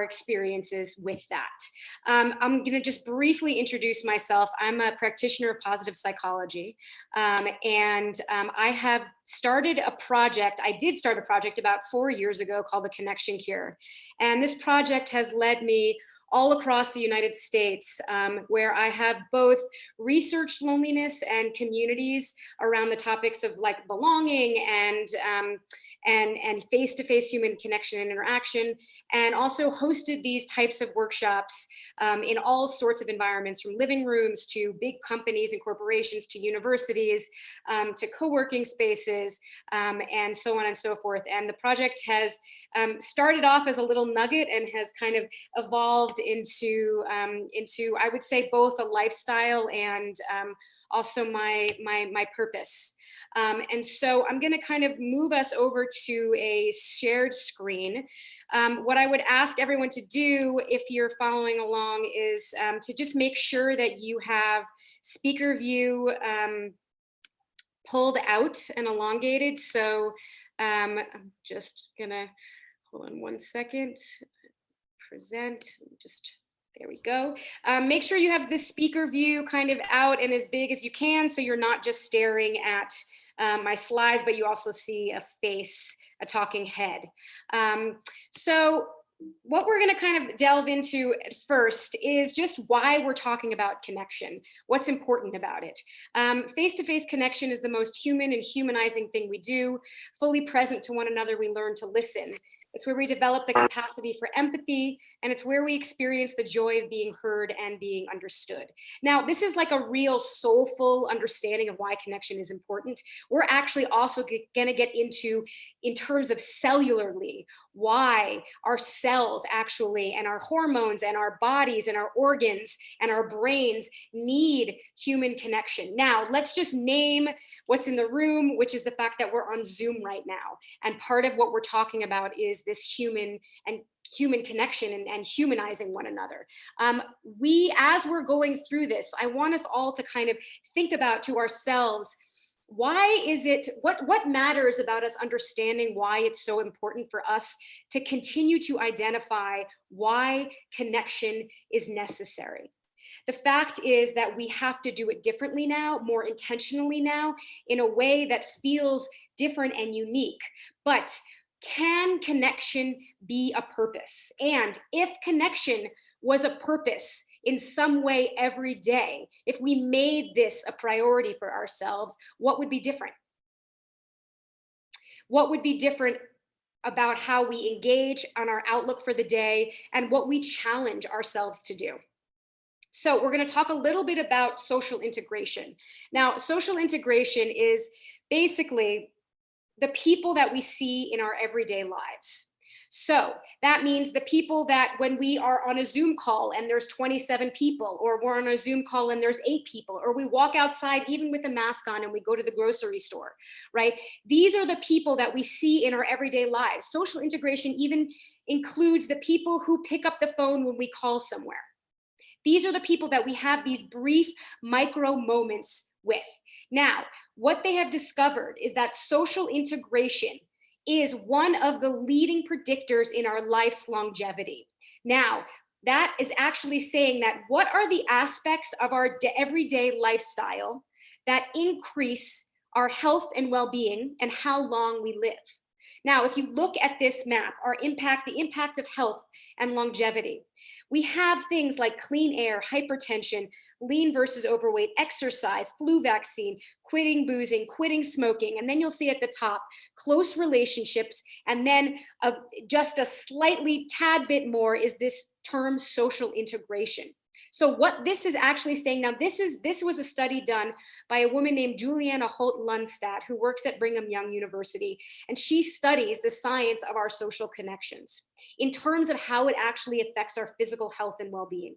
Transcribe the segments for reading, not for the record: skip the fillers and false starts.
our experiences with that. I'm going to just briefly introduce myself. I'm a practitioner of positive psychology, and I have started a project. I did start a project about 4 years ago called the Connection Cure. And this project has led me all across the United States, where I have both researched loneliness and communities around the topics of like belonging and face-to-face human connection and interaction, and also hosted these types of workshops in all sorts of environments, from living rooms to big companies and corporations to universities to co-working spaces, and so on and so forth. And the project has started off as a little nugget and has kind of evolved into I would say both a lifestyle and also my purpose. And so I'm going to kind of move us over to a shared screen. What I would ask everyone to do, if you're following along, is to just make sure that you have speaker view pulled out and elongated. So I'm just gonna, hold on one second, present, just, there we go. Make sure you have the speaker view kind of out and as big as you can, so you're not just staring at my slides, but you also see a face, a talking head. So what we're going to kind of delve into at first is just why we're talking about connection, what's important about it. Face-to-face connection is the most human and humanizing thing we do. Fully present to one another, we learn to listen. It's where we develop the capacity for empathy, and it's where we experience the joy of being heard and being understood. Now, this is like a real soulful understanding of why connection is important. We're actually also gonna get into, in terms of cellularly, why our cells actually, and our hormones and our bodies and our organs and our brains need human connection. Now, let's just name what's in the room, which is the fact that we're on Zoom right now. And part of what we're talking about is this human connection and humanizing one another. As we're going through this, I want us all to kind of think about to ourselves, why is it, what matters about us understanding why it's so important for us to continue to identify why connection is necessary? The fact is that we have to do it differently now, more intentionally now, in a way that feels different and unique. But can connection be a purpose? And if connection was a purpose in some way every day, if we made this a priority for ourselves, what would be different? What would be different about how we engage on our outlook for the day and what we challenge ourselves to do? So we're going to talk a little bit about social integration. Now, social integration is basically the people that we see in our everyday lives. So that means the people that when we are on a Zoom call and there's 27 people, or we're on a Zoom call and there's 8 people, or we walk outside even with a mask on and we go to the grocery store, right? These are the people that we see in our everyday lives. Social integration even includes the people who pick up the phone when we call somewhere. These are the people that we have these brief micro moments with. Now, what they have discovered is that social integration is one of the leading predictors in our life's longevity. Now, that is actually saying that what are the aspects of our everyday lifestyle that increase our health and well-being and how long we live? Now, if you look at this map, the impact of health and longevity, we have things like clean air, hypertension, lean versus overweight, exercise, flu vaccine, quitting boozing, quitting smoking. And then you'll see at the top, close relationships. And then just a slightly tad bit more is this term social integration. So what this is actually saying, now this was a study done by a woman named Juliana Holt-Lunstad, who works at Brigham Young University, and she studies the science of our social connections in terms of how it actually affects our physical health and well-being.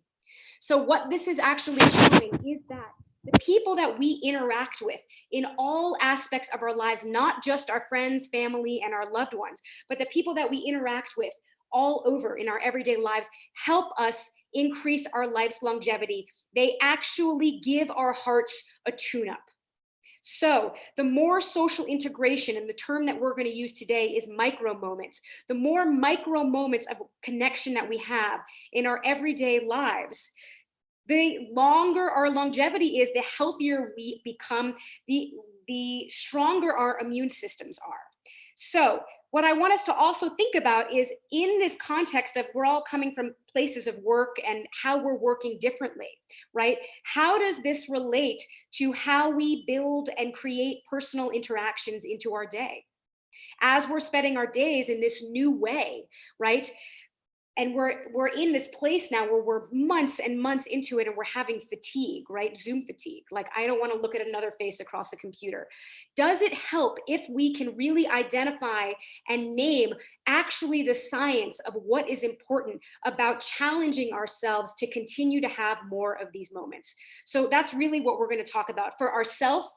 So what this is actually showing is that the people that we interact with in all aspects of our lives, not just our friends, family, and our loved ones, but the people that we interact with all over in our everyday lives, help us increase our life's longevity. They actually give our hearts a tune-up. So the more social integration, and the term that we're going to use today is micro moments, the more micro moments of connection that we have in our everyday lives, the longer our longevity is, the healthier we become, the stronger our immune systems are. So what I want us to also think about is, in this context of we're all coming from places of work and how we're working differently, right? How does this relate to how we build and create personal interactions into our day? As we're spending our days in this new way, right? And we're in this place now where we're months and months into it, and we're having fatigue, right? Zoom fatigue. Like, I don't want to look at another face across a computer. Does it help if we can really identify and name actually the science of what is important about challenging ourselves to continue to have more of these moments? So that's really what we're going to talk about for ourselves,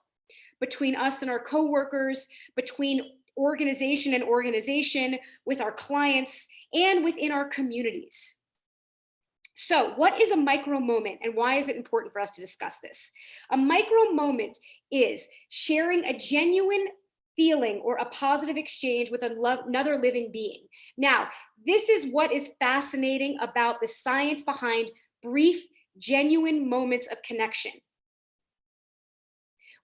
between us and our coworkers, between organization and organization, with our clients, and within our communities. So what is a micro moment, and why is it important for us to discuss this? A micro moment is sharing a genuine feeling or a positive exchange with another living being. Now, this is what is fascinating about the science behind brief, genuine moments of connection.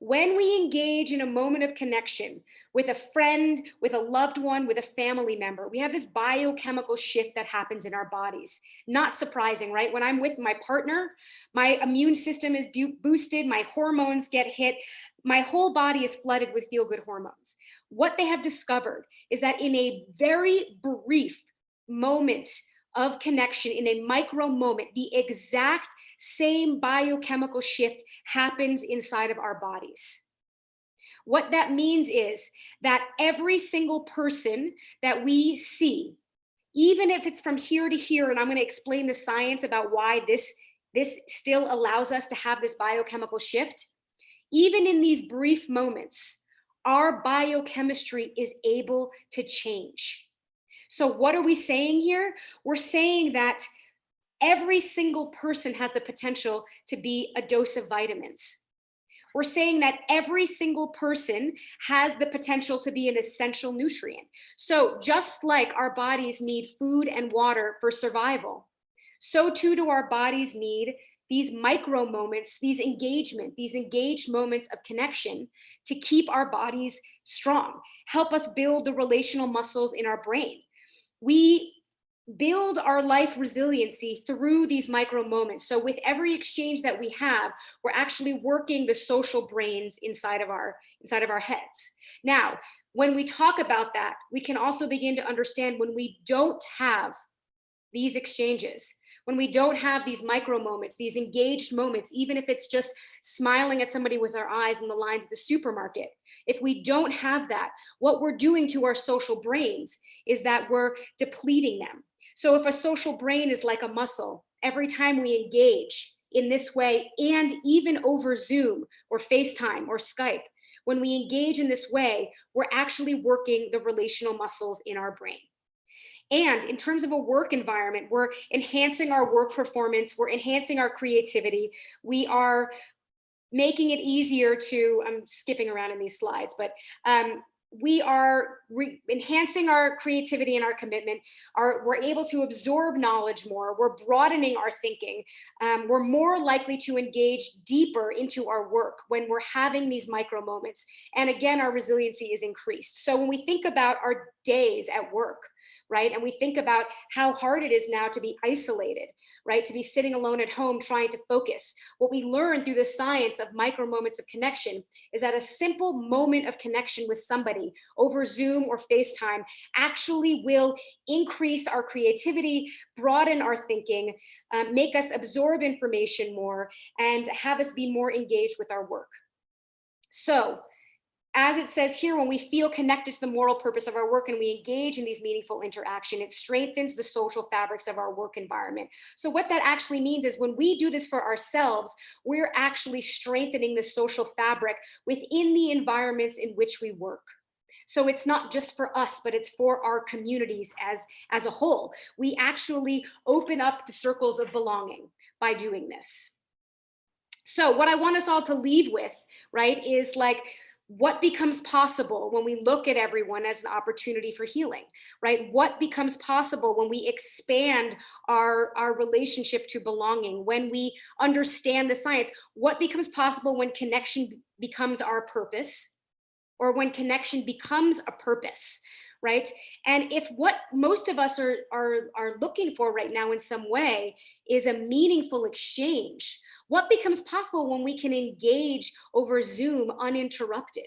When we engage in a moment of connection with a friend, with a loved one, with a family member, we have this biochemical shift that happens in our bodies. Not surprising, right? When I'm with my partner, my immune system is boosted, my hormones get hit, my whole body is flooded with feel-good hormones. What they have discovered is that in a very brief moment of connection, in a micro moment, the exact same biochemical shift happens inside of our bodies. What that means is that every single person that we see, even if it's from here to here, and I'm going to explain the science about why this still allows us to have this biochemical shift, even in these brief moments, our biochemistry is able to change. So what are we saying here? We're saying that every single person has the potential to be a dose of vitamins. We're saying that every single person has the potential to be an essential nutrient. So just like our bodies need food and water for survival, so too do our bodies need these micro moments, these engaged moments of connection to keep our bodies strong, help us build the relational muscles in our brain. We build our life resiliency through these micro moments. So with every exchange that we have, we're actually working the social brains inside of our heads. Now, when we talk about that, we can also begin to understand when we don't have these exchanges, when we don't have these micro moments, these engaged moments, even if it's just smiling at somebody with our eyes in the lines of the supermarket, if we don't have that, what we're doing to our social brains is that we're depleting them. So if a social brain is like a muscle, every time we engage in this way, and even over Zoom or FaceTime or Skype, when we engage in this way, we're actually working the relational muscles in our brain. And in terms of a work environment, we're enhancing our work performance, we're enhancing our creativity, we are making it easier to, I'm skipping around in these slides, but we are enhancing our creativity and our commitment. We're able to absorb knowledge more, we're broadening our thinking, we're more likely to engage deeper into our work when we're having these micro moments. And again, our resiliency is increased. So when we think about our days at work, right? And we think about how hard it is now to be isolated, right? To be sitting alone at home trying to focus. What we learn through the science of micro moments of connection is that a simple moment of connection with somebody over Zoom or FaceTime actually will increase our creativity, broaden our thinking, make us absorb information more, and have us be more engaged with our work. So, as it says here, when we feel connected to the moral purpose of our work and we engage in these meaningful interaction, it strengthens the social fabrics of our work environment. So what that actually means is when we do this for ourselves, we're actually strengthening the social fabric within the environments in which we work. So it's not just for us, but it's for our communities as a whole. We actually open up the circles of belonging by doing this. So what I want us all to leave with, right, is like what becomes possible when we look at everyone as an opportunity for healing, right? What becomes possible when we expand our relationship to belonging, when we understand the science? What becomes possible when connection becomes our purpose, or when connection becomes a purpose, right? And if what most of us are looking for right now in some way is a meaningful exchange, what becomes possible when we can engage over Zoom uninterrupted?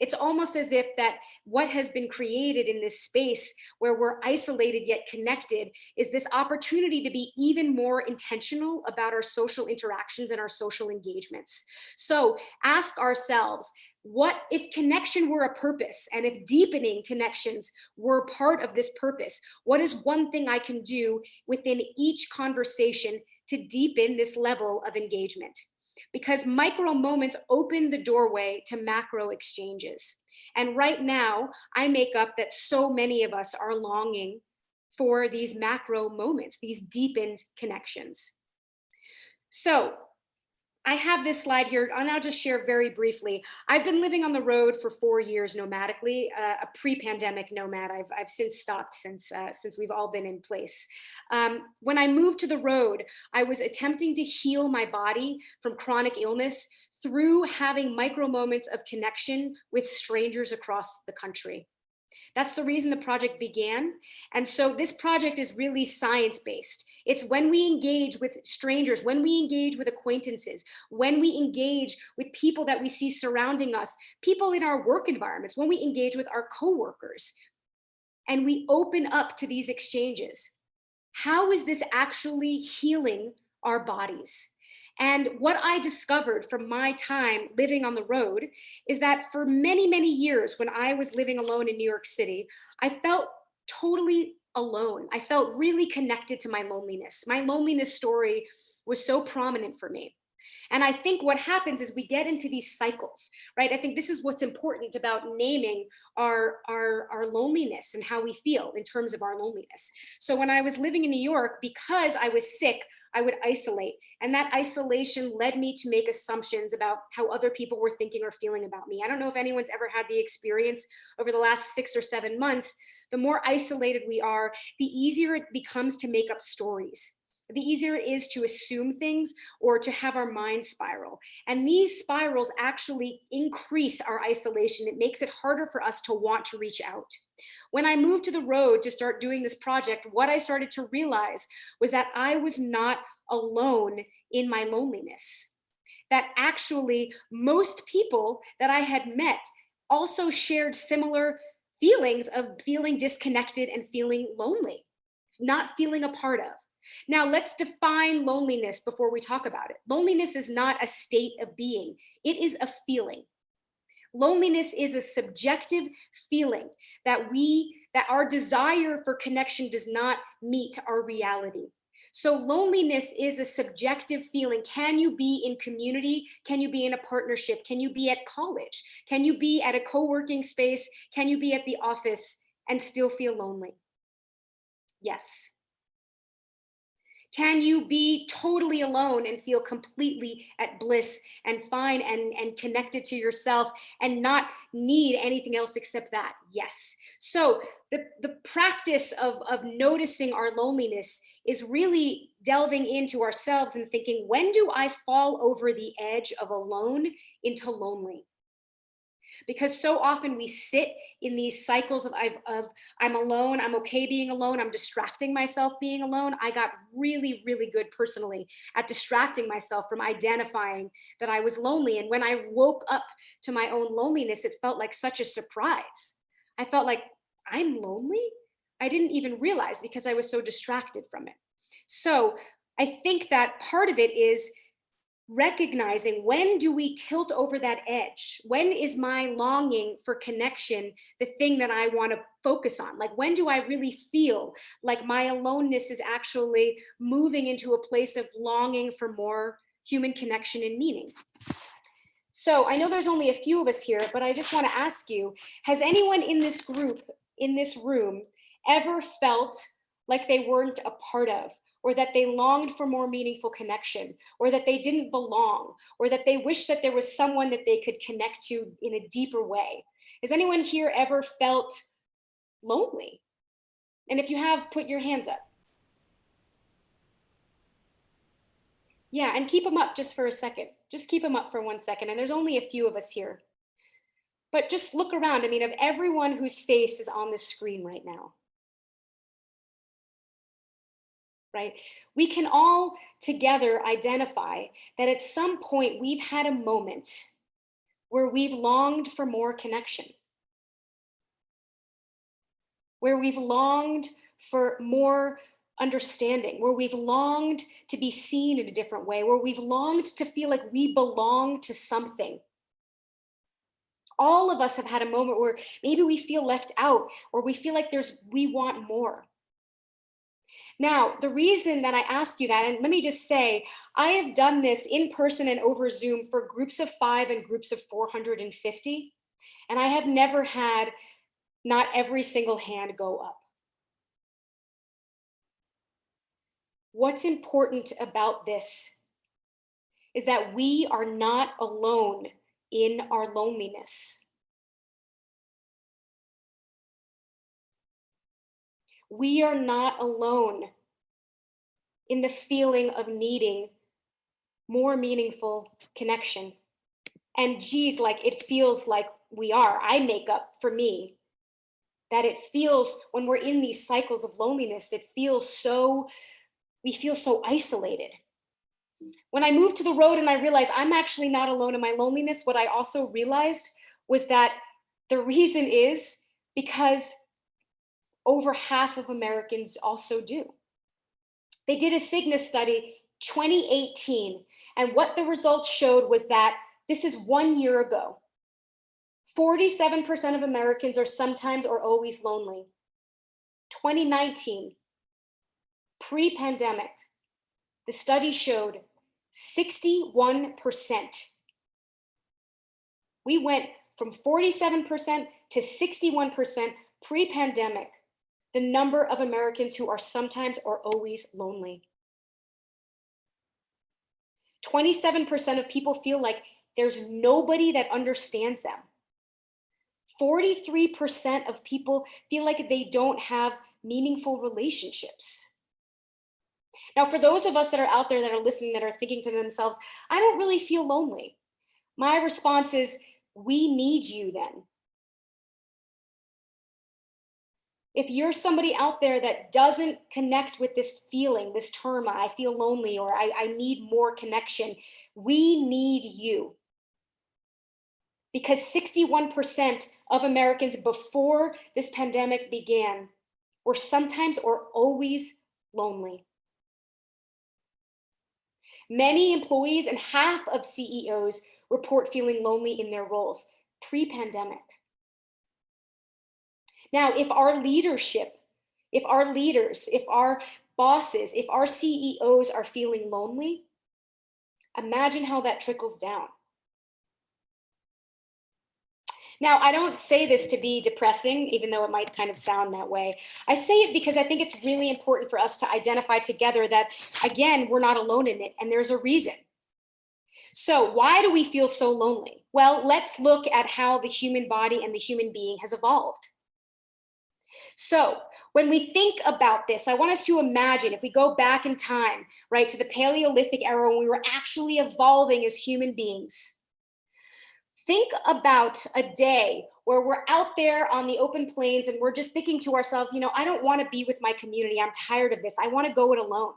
It's almost as if that what has been created in this space where we're isolated yet connected is this opportunity to be even more intentional about our social interactions and our social engagements. So ask ourselves, what if connection were a purpose, and if deepening connections were part of this purpose? What is one thing I can do within each conversation to deepen this level of engagement? Because micro moments open the doorway to macro exchanges. And right now, I make up that so many of us are longing for these macro moments, these deepened connections. So I have this slide here, and I'll just share very briefly. I've been living on the road for 4 years nomadically, a pre-pandemic nomad. I've since stopped since we've all been in place. When I moved to the road, I was attempting to heal my body from chronic illness through having micro moments of connection with strangers across the country. That's the reason the project began. And so this project is really science-based. It's when we engage with strangers, when we engage with acquaintances, when we engage with people that we see surrounding us, people in our work environments, when we engage with our coworkers, and we open up to these exchanges. How is this actually healing our bodies? And what I discovered from my time living on the road is that for many, many years, when I was living alone in New York City, I felt totally alone. I felt really connected to my loneliness. My loneliness story was so prominent for me. And I think what happens is we get into these cycles, right? I think this is what's important about naming our loneliness and how we feel in terms of our loneliness. So when I was living in New York, because I was sick, I would isolate. And that isolation led me to make assumptions about how other people were thinking or feeling about me. I don't know if anyone's ever had the experience over the last 6 or 7 months. The more isolated we are, the easier it becomes to make up stories. The easier it is to assume things or to have our mind spiral. And these spirals actually increase our isolation. It makes it harder for us to want to reach out. When I moved to the road to start doing this project, what I started to realize was that I was not alone in my loneliness. That actually most people that I had met also shared similar feelings of feeling disconnected and feeling lonely, not feeling a part of. Now, let's define loneliness before we talk about it. Loneliness is not a state of being, it is a feeling. Loneliness is a subjective feeling that our desire for connection does not meet our reality. So loneliness is a subjective feeling. Can you be in community? Can you be in a partnership? Can you be at college? Can you be at a co-working space? Can you be at the office and still feel lonely? Yes. Can you be totally alone and feel completely at bliss and fine and connected to yourself and not need anything else except that? Yes. So the practice of noticing our loneliness is really delving into ourselves and thinking, when do I fall over the edge of alone into lonely? Because so often we sit in these cycles of I'm alone, I'm okay being alone, I'm distracting myself being alone. I got really, really good personally at distracting myself from identifying that I was lonely. And when I woke up to my own loneliness, it felt like such a surprise. I felt like, I'm lonely? I didn't even realize because I was so distracted from it. So I think that part of it is recognizing, when do we tilt over that edge? When is my longing for connection the thing that I want to focus on? Like, when do I really feel like my aloneness is actually moving into a place of longing for more human connection and meaning? So I know there's only a few of us here, but I just want to ask you, has anyone in this group, in this room, ever felt like they weren't a part of, or that they longed for more meaningful connection, or that they didn't belong, or that they wished that there was someone that they could connect to in a deeper way. Has anyone here ever felt lonely? And if you have, put your hands up. Yeah, and keep them up just for a second. Just keep them up for 1 second. And there's only a few of us here. But just look around. I mean, of everyone whose face is on the screen right now, right? We can all together identify that at some point we've had a moment where we've longed for more connection, where we've longed for more understanding, where we've longed to be seen in a different way, where we've longed to feel like we belong to something. All of us have had a moment where maybe we feel left out, or we feel like we want more. Now, the reason that I ask you that, and let me just say, I have done this in person and over Zoom for groups of 5 and groups of 450, and I have never had not every single hand go up. What's important about this is that we are not alone in our loneliness. We are not alone in the feeling of needing more meaningful connection. And geez, like it feels like we are. I make up for me that it feels when we're in these cycles of loneliness, we feel so isolated. When I moved to the road and I realized I'm actually not alone in my loneliness, what I also realized was that the reason is because over half of Americans also do. They did a Cigna study 2018, and what the results showed was that this is 1 year ago. 47% of Americans are sometimes or always lonely. 2019, pre-pandemic, the study showed 61%. We went from 47% to 61% pre-pandemic, the number of Americans who are sometimes or always lonely. 27% of people feel like there's nobody that understands them. 43% of people feel like they don't have meaningful relationships. Now, for those of us that are out there that are listening, that are thinking to themselves, I don't really feel lonely. My response is, we need you then. If you're somebody out there that doesn't connect with this feeling, this term, I feel lonely, or I need more connection, we need you. Because 61% of Americans before this pandemic began were sometimes or always lonely. Many employees and half of CEOs report feeling lonely in their roles pre-pandemic. Now, if our leadership, if our leaders, if our bosses, if our CEOs are feeling lonely, imagine how that trickles down. Now, I don't say this to be depressing, even though it might kind of sound that way. I say it because I think it's really important for us to identify together that, again, we're not alone in it, and there's a reason. So why do we feel so lonely? Well, let's look at how the human body and the human being has evolved. So when we think about this, I want us to imagine if we go back in time, right, to the Paleolithic era when we were actually evolving as human beings. Think about a day where we're out there on the open plains and we're just thinking to ourselves, I don't want to be with my community. I'm tired of this. I want to go it alone.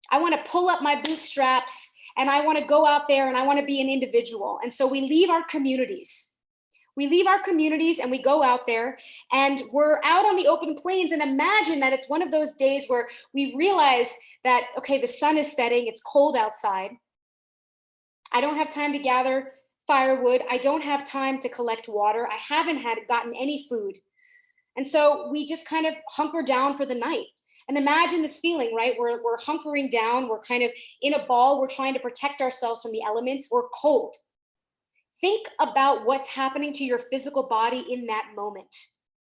I want to pull up my bootstraps and I want to go out there and I want to be an individual. And so we leave our communities. We leave our communities and we go out there and we're out on the open plains, and imagine that it's one of those days where we realize that, okay, the sun is setting, it's cold outside. I don't have time to gather firewood. I don't have time to collect water. I haven't gotten any food. And so we just kind of hunker down for the night. And imagine this feeling, right? We're hunkering down. We're kind of in a ball. We're trying to protect ourselves from the elements. We're cold. Think about what's happening to your physical body in that moment.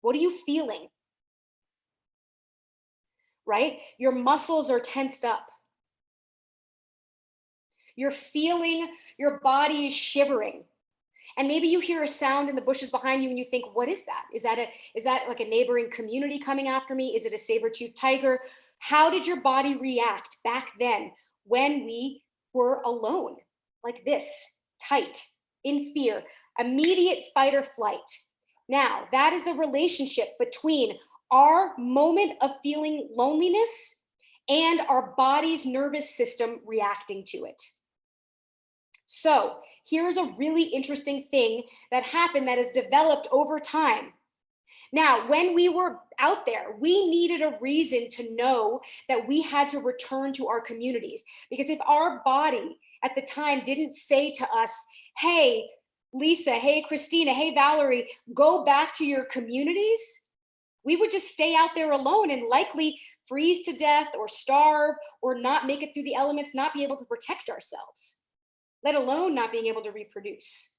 What are you feeling? right? Your muscles are tensed up. You're feeling your body is shivering. And maybe you hear a sound in the bushes behind you and you think, what is that? Is that like a neighboring community coming after me? Is it a saber-toothed tiger? How did your body react back then when we were alone? Like this, tight, in fear, immediate fight or flight. Now, that is the relationship between our moment of feeling loneliness and our body's nervous system reacting to it. So here's a really interesting thing that happened that has developed over time. Now, when we were out there, we needed a reason to know that we had to return to our communities. Because if our body at the time didn't say to us, hey, Lisa, hey, Christina, hey, Valerie, go back to your communities, we would just stay out there alone and likely freeze to death or starve or not make it through the elements, not be able to protect ourselves, let alone not being able to reproduce.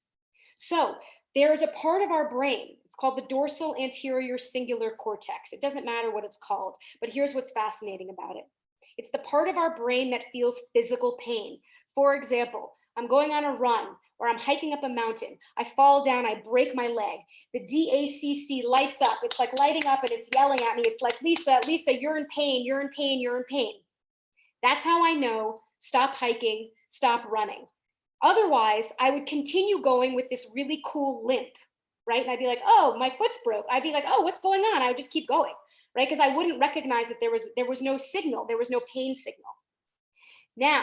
So there's a part of our brain, it's called the dorsal anterior cingulate cortex. It doesn't matter what it's called, but here's what's fascinating about it. It's the part of our brain that feels physical pain. For example, I'm going on a run or I'm hiking up a mountain. I fall down, I break my leg. The DACC lights up. It's like lighting up and it's yelling at me. It's like, Lisa, you're in pain, you're in pain, you're in pain. That's how I know, stop hiking, stop running. Otherwise, I would continue going with this really cool limp, right? And I'd be like, oh, my foot's broke. I'd be like, oh, what's going on? I would just keep going, right? Because I wouldn't recognize that there was no signal, there was no pain signal. Now,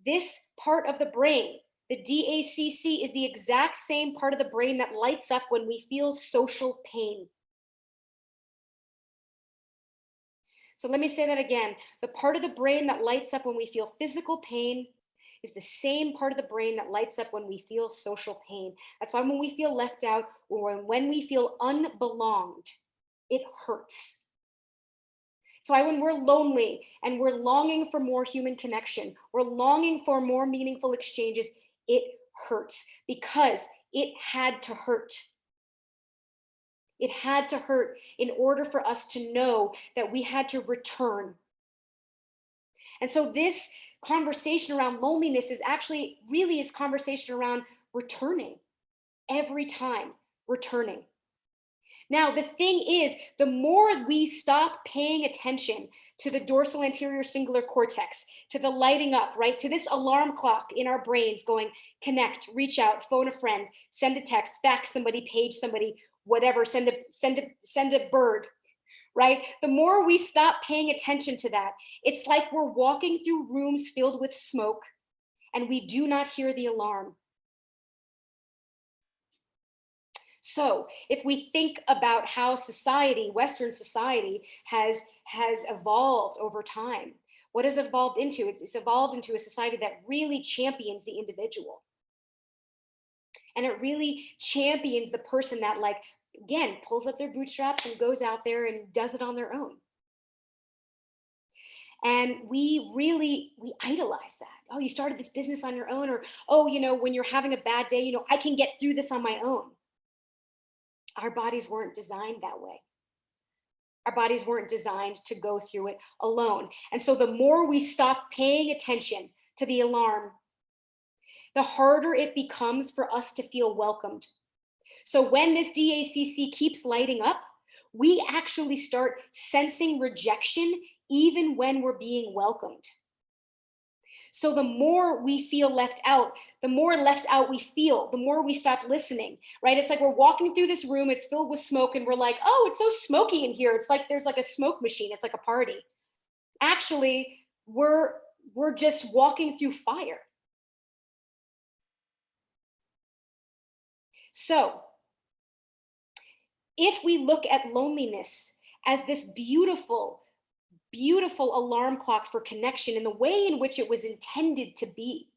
this part of the brain, the DACC, is the exact same part of the brain that lights up when we feel social pain. So let me say that again. The part of the brain that lights up when we feel physical pain is the same part of the brain that lights up when we feel social pain. That's why when we feel left out or when we feel unbelonged, it hurts. That's why when we're lonely and we're longing for more human connection, we're longing for more meaningful exchanges, it hurts because it had to hurt. It had to hurt in order for us to know that we had to return. And so this conversation around loneliness is actually really is conversation around returning every time, returning. Now, the thing is, the more we stop paying attention to the dorsal anterior cingulate cortex, to the lighting up, right, to this alarm clock in our brains going, connect, reach out, phone a friend, send a text, fax somebody, page somebody, whatever, send a bird, right? The more we stop paying attention to that, it's like we're walking through rooms filled with smoke and we do not hear the alarm. So if we think about how society, Western society, has evolved over time, what has it evolved into? It's evolved into a society that really champions the individual. And it really champions the person that, like, again, pulls up their bootstraps and goes out there and does it on their own. And we idolize that. Oh, you started this business on your own, or, oh, when you're having a bad day, I can get through this on my own. Our bodies weren't designed that way. Our bodies weren't designed to go through it alone. And so the more we stop paying attention to the alarm, the harder it becomes for us to feel welcomed. So when this DACC keeps lighting up, we actually start sensing rejection even when we're being welcomed. So the more we feel left out, the more left out we feel, the more we stop listening, right? It's like we're walking through this room, it's filled with smoke, and we're like, oh, it's so smoky in here. It's like there's like a smoke machine, it's like a party. Actually, we're just walking through fire. So if we look at loneliness as this beautiful alarm clock for connection in the way in which it was intended to be,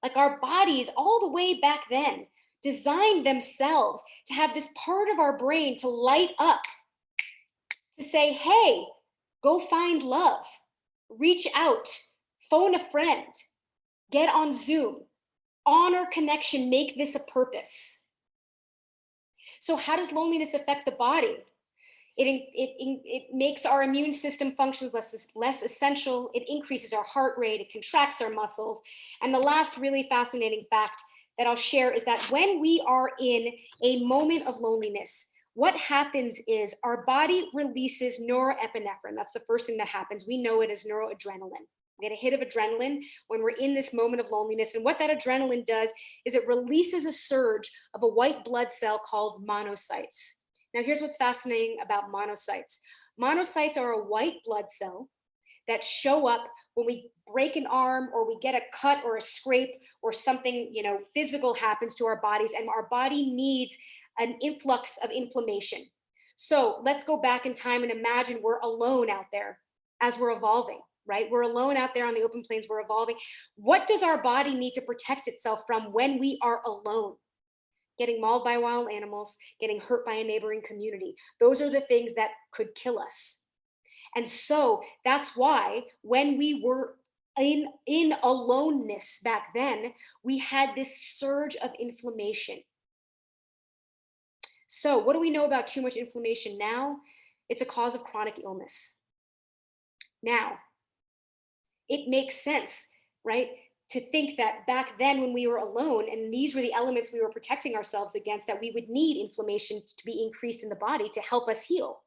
like our bodies all the way back then designed themselves to have this part of our brain to light up, to say, hey, go find love, reach out, phone a friend, get on Zoom, honor connection, make this a purpose. So how does loneliness affect the body? It makes our immune system functions less essential. It increases our heart rate. It contracts our muscles. And the last really fascinating fact that I'll share is that when we are in a moment of loneliness, what happens is our body releases norepinephrine. That's the first thing that happens. We know it as neuroadrenaline. We get a hit of adrenaline when we're in this moment of loneliness. And what that adrenaline does is it releases a surge of a white blood cell called monocytes. Now, here's what's fascinating about monocytes. Monocytes are a white blood cell that show up when we break an arm or we get a cut or a scrape or something, physical happens to our bodies, and our body needs an influx of inflammation. So let's go back in time and imagine we're alone out there as we're evolving, right? We're alone out there on the open plains, we're evolving. What does our body need to protect itself from when we are alone? Getting mauled by wild animals, getting hurt by a neighboring community. Those are the things that could kill us. And so that's why when we were in aloneness back then, we had this surge of inflammation. So what do we know about too much inflammation now? It's a cause of chronic illness. Now, it makes sense, right? To think that back then when we were alone and these were the elements we were protecting ourselves against, that we would need inflammation to be increased in the body to help us heal.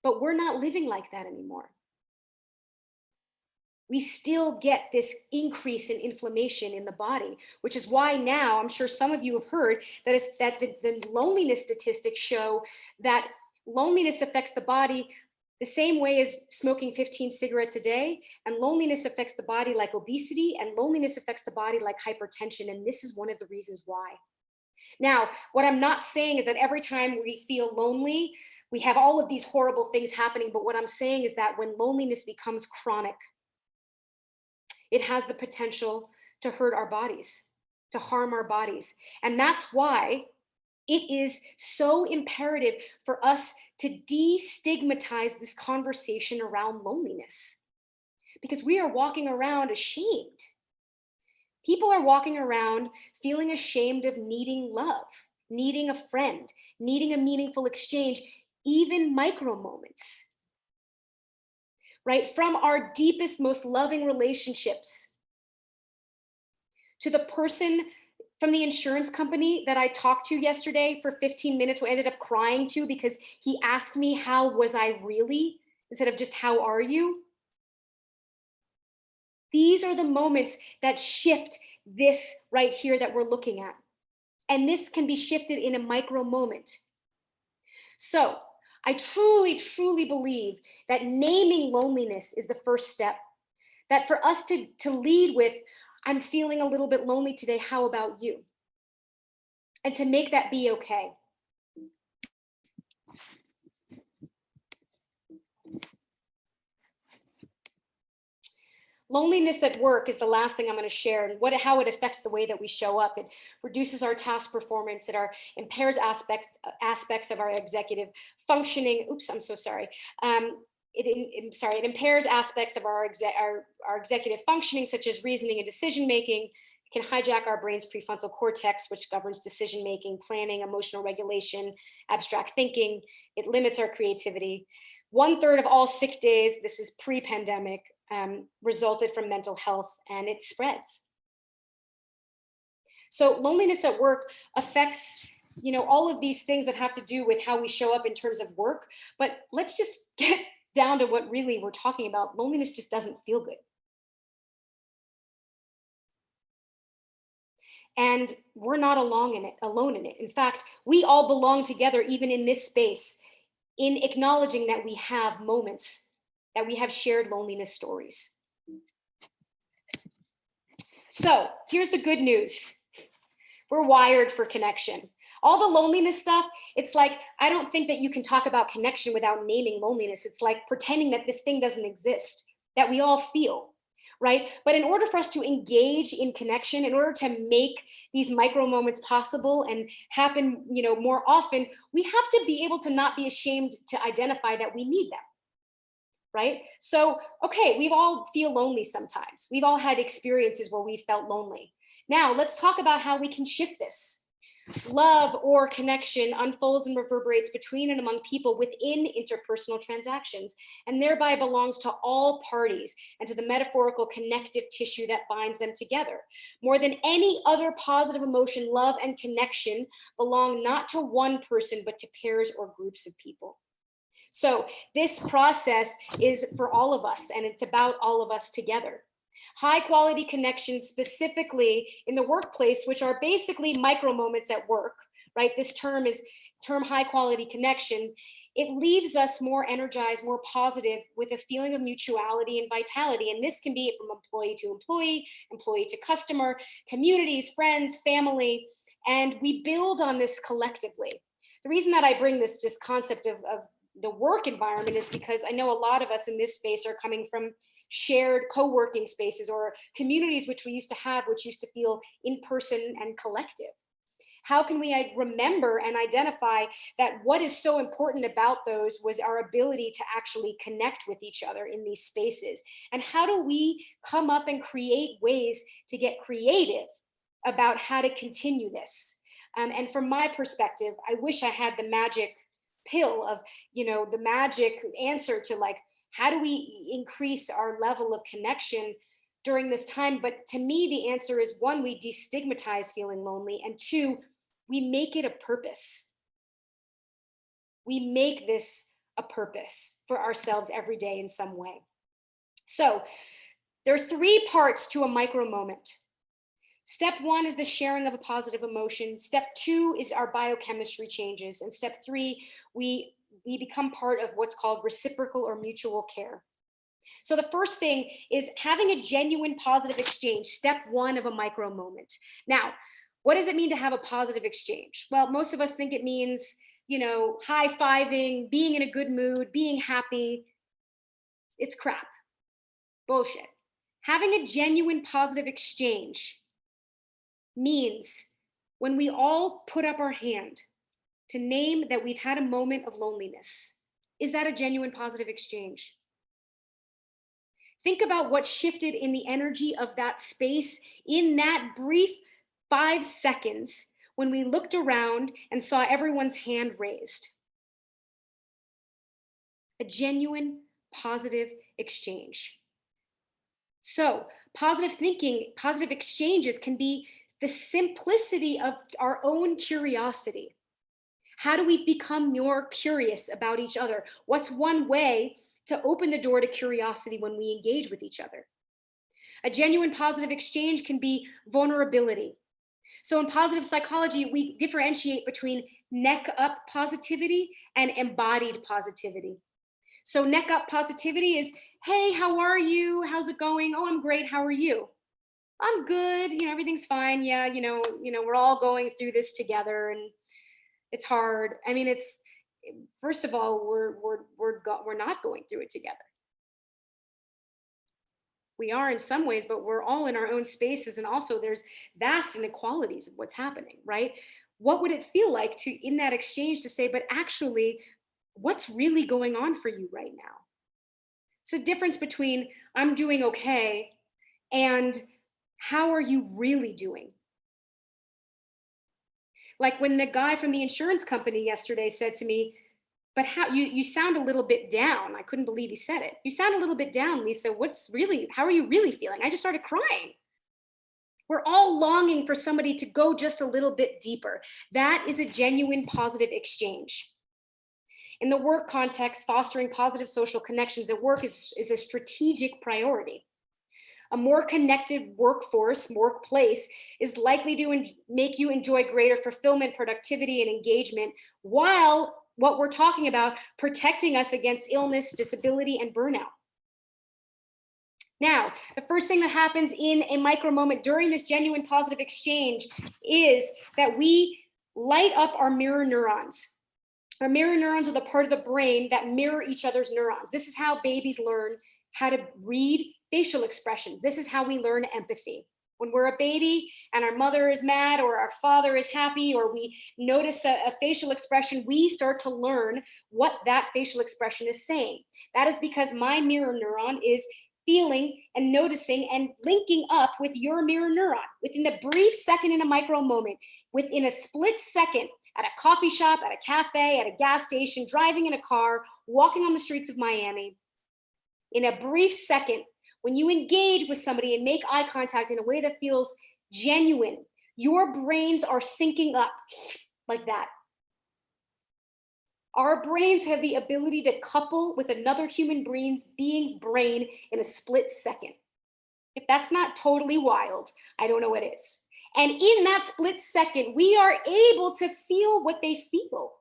But we're not living like that anymore. We still get this increase in inflammation in the body, which is why now I'm sure some of you have heard that the loneliness statistics show that loneliness affects the body the same way as smoking 15 cigarettes a day, and loneliness affects the body like obesity, and loneliness affects the body like hypertension. And this is one of the reasons why. Now, what I'm not saying is that every time we feel lonely, we have all of these horrible things happening. But what I'm saying is that when loneliness becomes chronic, it has the potential to hurt our bodies, to harm our bodies. And that's why it is so imperative for us to destigmatize this conversation around loneliness, because we are walking around ashamed. People are walking around feeling ashamed of needing love, needing a friend, needing a meaningful exchange, even micro moments. Right? From our deepest, most loving relationships to the person from the insurance company that I talked to yesterday for 15 minutes, who I ended up crying to because he asked me, how was I really, instead of just, how are you? These are the moments that shift this right here that we're looking at. And this can be shifted in a micro moment. So I truly, truly believe that naming loneliness is the first step. That for us to lead with, I'm feeling a little bit lonely today, how about you? And to make that be okay. Loneliness at work is the last thing I'm going to share, and how it affects the way that we show up. It reduces our task performance. It impairs aspects of our executive functioning. Oops, I'm so sorry. It impairs aspects of our executive functioning, such as reasoning and decision making. It can hijack our brain's prefrontal cortex, which governs decision making, planning, emotional regulation, abstract thinking. It limits our creativity. 1/3 of all sick days, this is pre-pandemic, resulted from mental health, and it spreads. So loneliness at work affects, all of these things that have to do with how we show up in terms of work. But let's just get down to what really we're talking about. Loneliness just doesn't feel good. And we're not alone in it. In fact, we all belong together, even in this space, in acknowledging that we have moments, that we have shared loneliness stories. So here's the good news. We're wired for connection. All the loneliness stuff, it's like, I don't think that you can talk about connection without naming loneliness. It's like pretending that this thing doesn't exist, that we all feel, right? But in order for us to engage in connection, in order to make these micro moments possible and happen, more often, we have to be able to not be ashamed to identify that we need them. Right? So, okay, we all feel lonely sometimes. We've all had experiences where we felt lonely. Now, let's talk about how we can shift this. Love or connection unfolds and reverberates between and among people within interpersonal transactions, and thereby belongs to all parties and to the metaphorical connective tissue that binds them together. More than any other positive emotion, love and connection belong not to one person, but to pairs or groups of people. So this process is for all of us, and it's about all of us together. High quality connections, specifically in the workplace, which are basically micro moments at work, right? This term high quality connection. It leaves us more energized, more positive, with a feeling of mutuality and vitality. And this can be from employee to employee, employee to customer, communities, friends, family, and we build on this collectively. The reason that I bring this just concept of the work environment is because I know a lot of us in this space are coming from shared co-working spaces or communities which we used to have, which used to feel in person and collective. How can we remember and identify that what is so important about those was our ability to actually connect with each other in these spaces? And how do we come up and create ways to get creative about how to continue this? And from my perspective, I wish I had the magic pill of, the magic answer to, like, how do we increase our level of connection during this time? But to me, the answer is, one, we destigmatize feeling lonely, and two, we make it a purpose. We make this a purpose for ourselves every day in some way. So there are three parts to a micro moment. Step one is the sharing of a positive emotion. Step two is our biochemistry changes. And step three, we become part of what's called reciprocal or mutual care. So the first thing is having a genuine positive exchange, step one of a micro moment. Now, what does it mean to have a positive exchange? Well, most of us think it means, high-fiving, being in a good mood, being happy. It's crap. Bullshit. Having a genuine positive exchange means when we all put up our hand to name that we've had a moment of loneliness. Is that a genuine positive exchange? Think about what shifted in the energy of that space in that brief 5 seconds when we looked around and saw everyone's hand raised. A genuine positive exchange. So, positive thinking, positive exchanges can be the simplicity of our own curiosity. How do we become more curious about each other? What's one way to open the door to curiosity when we engage with each other? A genuine positive exchange can be vulnerability. So in positive psychology, we differentiate between neck up positivity and embodied positivity. So neck up positivity is, hey, how are you? How's it going? Oh, I'm great. How are you? I'm good. Everything's fine. Yeah, we're all going through this together, and it's hard. I mean, it's, first of all, we're not going through it together. We are in some ways, but we're all in our own spaces, and also there's vast inequalities of what's happening, right? What would it feel like to, in that exchange, to say, but actually, what's really going on for you right now? It's the difference between I'm doing okay and how are you really doing? Like when the guy from the insurance company yesterday said to me, but how you sound a little bit down. I couldn't believe he said it. You sound a little bit down, Lisa. How are you really feeling? I just started crying. We're all longing for somebody to go just a little bit deeper. That is a genuine positive exchange. In the work context, fostering positive social connections at work is a strategic priority. A more connected workplace is likely to make you enjoy greater fulfillment, productivity, and engagement, while what we're talking about, protecting us against illness, disability, and burnout. Now, the first thing that happens in a micro moment during this genuine positive exchange is that we light up our mirror neurons. Our mirror neurons are the part of the brain that mirror each other's neurons. This is how babies learn how to read facial expressions. This is how we learn empathy. When we're a baby and our mother is mad or our father is happy, or we notice a facial expression, we start to learn what that facial expression is saying. That is because my mirror neuron is feeling and noticing and linking up with your mirror neuron within the brief second in a micro moment, within a split second, at a coffee shop, at a cafe, at a gas station, driving in a car, walking on the streets of Miami. In a brief second, when you engage with somebody and make eye contact in a way that feels genuine, your brains are syncing up like that. Our brains have the ability to couple with another human being's brain in a split second. If that's not totally wild, I don't know what is. And in that split second, we are able to feel what they feel.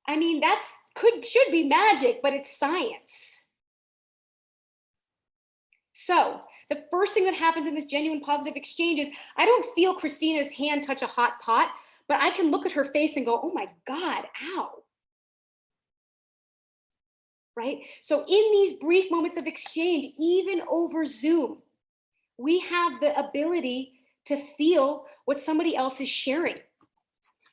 I mean, should be magic, but it's science. So the first thing that happens in this genuine positive exchange is I don't feel Christina's hand touch a hot pot, but I can look at her face and go, oh my God, ow. Right? So in these brief moments of exchange, even over Zoom, we have the ability to feel what somebody else is sharing.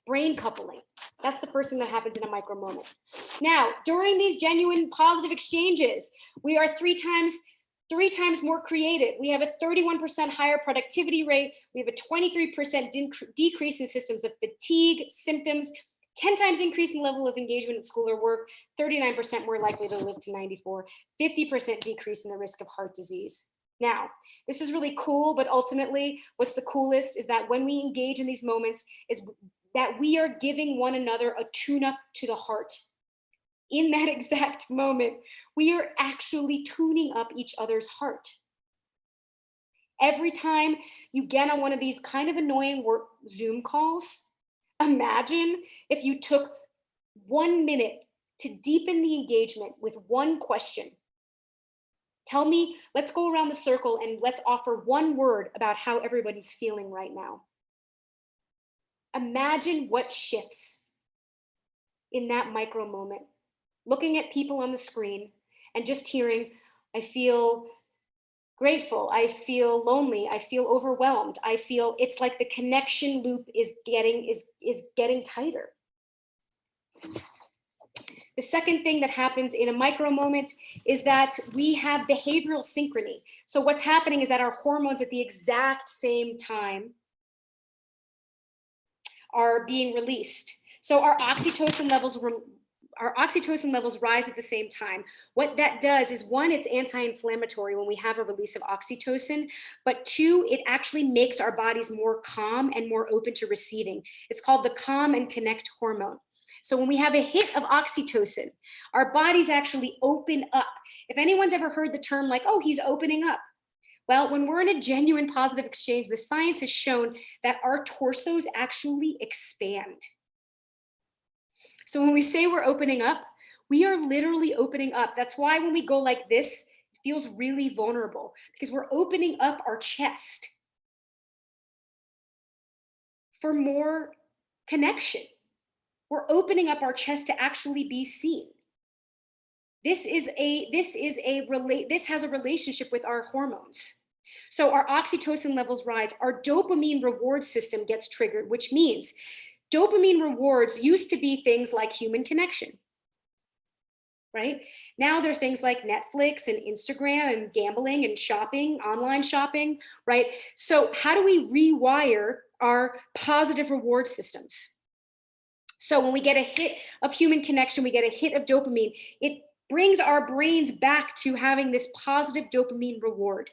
Brain coupling. That's the first thing that happens in a micro moment. Now, during these genuine positive exchanges, we are three times more creative. We have a 31% higher productivity rate. We have a 23% decrease in systems of fatigue, symptoms, 10 times increase in level of engagement in school or work, 39% more likely to live to 94, 50% decrease in the risk of heart disease. Now, this is really cool, but ultimately, what's the coolest is that when we engage in these moments is that we are giving one another a tune-up to the heart. In that exact moment, we are actually tuning up each other's heart. Every time you get on one of these kind of annoying Zoom calls, imagine if you took 1 minute to deepen the engagement with one question. Tell me, let's go around the circle and let's offer one word about how everybody's feeling right now. Imagine what shifts in that micro moment. Looking at people on the screen and just hearing, I feel grateful, I feel lonely, I feel overwhelmed, I feel it's like the connection loop is getting tighter. The second thing that happens in a micro moment is that we have behavioral synchrony. So what's happening is that our hormones at the exact same time are being released. So our oxytocin levels rise at the same time. What that does is, one, it's anti-inflammatory when we have a release of oxytocin, but two, it actually makes our bodies more calm and more open to receiving. It's called the calm and connect hormone. So when we have a hit of oxytocin, our bodies actually open up. If anyone's ever heard the term like, oh, he's opening up. Well, when we're in a genuine positive exchange, the science has shown that our torsos actually expand. So when we say we're opening up, we are literally opening up. That's why when we go like this, it feels really vulnerable because we're opening up our chest for more connection. We're opening up our chest to actually be seen. This has a relationship with our hormones. So our oxytocin levels rise, our dopamine reward system gets triggered, which means dopamine rewards used to be things like human connection, right? Now they're things like Netflix and Instagram and gambling and shopping, online shopping, right? So how do we rewire our positive reward systems? So when we get a hit of human connection, we get a hit of dopamine, it brings our brains back to having this positive dopamine reward.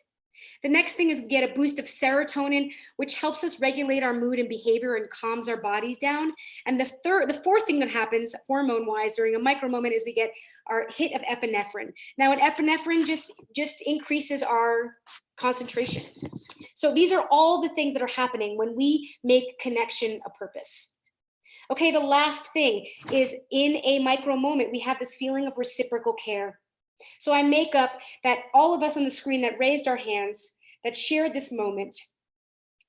The next thing is we get a boost of serotonin, which helps us regulate our mood and behavior and calms our bodies down. And the fourth thing that happens hormone-wise during a micro moment is we get our hit of epinephrine. Now, an epinephrine just increases our concentration. So these are all the things that are happening when we make connection a purpose. Okay, the last thing is in a micro moment, we have this feeling of reciprocal care. So I make up that all of us on the screen that raised our hands, that shared this moment,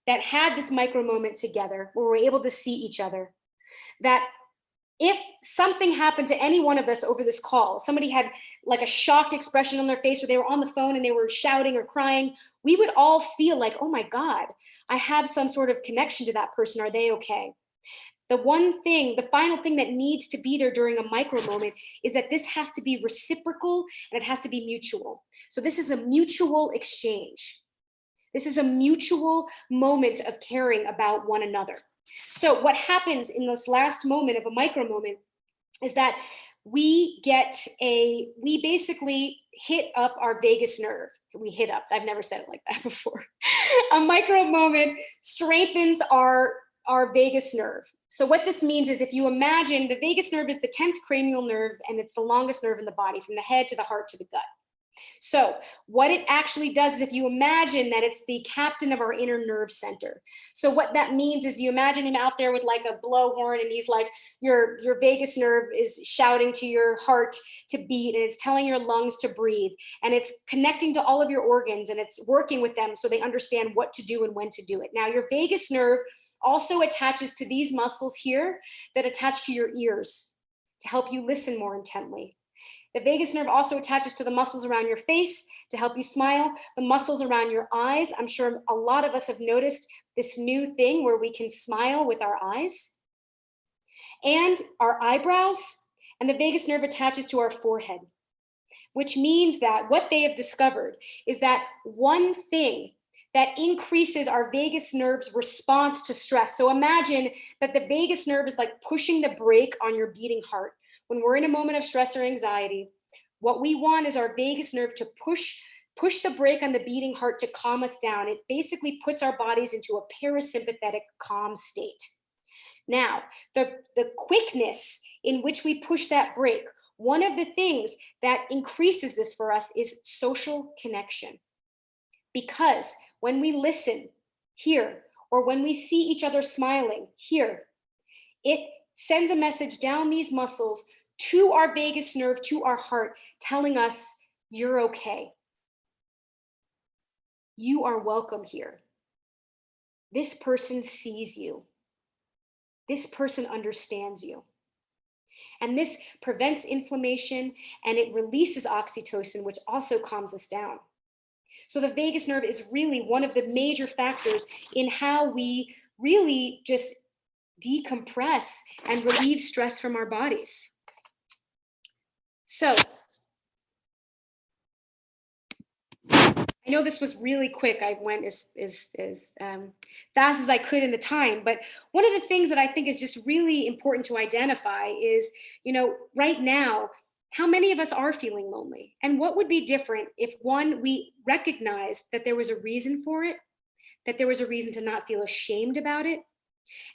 that had this micro moment together, where we're able to see each other, that if something happened to any one of us over this call, somebody had like a shocked expression on their face, or they were on the phone and they were shouting or crying, we would all feel like, oh my God, I have some sort of connection to that person. Are they okay? The one thing, the final thing that needs to be there during a micro moment is that this has to be reciprocal and it has to be mutual. So this is a mutual exchange. This is a mutual moment of caring about one another. So what happens in this last moment of a micro moment is that we basically hit up our vagus nerve. We hit up, I've never said it like that before. A micro moment strengthens our vagus nerve. So what this means is, if you imagine, the vagus nerve is the 10th cranial nerve, and it's the longest nerve in the body, from the head to the heart to the gut. So what it actually does is, if you imagine that it's the captain of our inner nerve center. So what that means is, you imagine him out there with like a blowhorn, and he's like, your vagus nerve is shouting to your heart to beat, and it's telling your lungs to breathe, and it's connecting to all of your organs, and it's working with them so they understand what to do and when to do it. Now, your vagus nerve also attaches to these muscles here that attach to your ears to help you listen more intently. The vagus nerve also attaches to the muscles around your face to help you smile, the muscles around your eyes. I'm sure a lot of us have noticed this new thing where we can smile with our eyes, and our eyebrows, and the vagus nerve attaches to our forehead, which means that what they have discovered is that one thing that increases our vagus nerve's response to stress. So imagine that the vagus nerve is like pushing the brake on your beating heart. When we're in a moment of stress or anxiety, what we want is our vagus nerve to push the brake on the beating heart to calm us down. It basically puts our bodies into a parasympathetic calm state. Now, the quickness in which we push that brake, one of the things that increases this for us is social connection. Because when we listen here, or when we see each other smiling here, it sends a message down these muscles to our vagus nerve, to our heart, telling us, you're okay. You are welcome here. This person sees you. This person understands you. And this prevents inflammation, and it releases oxytocin, which also calms us down. So the vagus nerve is really one of the major factors in how we really just decompress and relieve stress from our bodies. So I know this was really quick. I went as fast as I could in the time, but one of the things that I think is just really important to identify is, right now, how many of us are feeling lonely? And what would be different if, one, we recognized that there was a reason for it, that there was a reason to not feel ashamed about it?